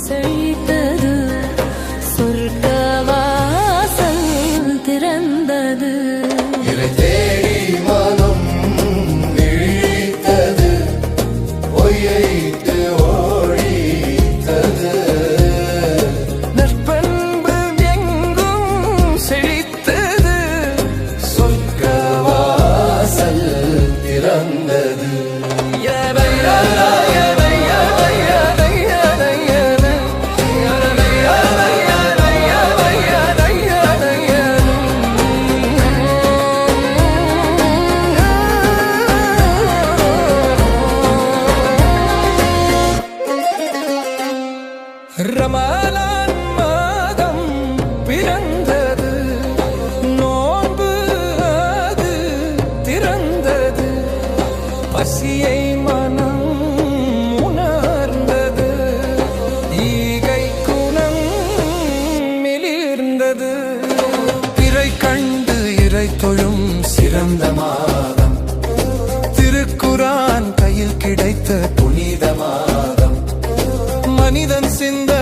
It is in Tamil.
செழித்தது, சொர்க்கவாசல் திறந்தது. இறை தேடி மனம் விழித்தது, பொய்யைத்து ஒழித்தது. நற்பண்பு எங்கும் செழித்தது, சொர்க்கவாசல் திறந்தது. ரமலான் மாதம் பிறந்தது, நோன்பு அது திறந்தது. பசியை மனம் உணர்ந்தது, ஈகை குணம் மிளிர்ந்தது. பிறை கண்டு இறை தொழும் சிறந்த மாதம், திருக்குரான் கையில் கிடைத்த புனித மாதம். மனிதன் சிந்த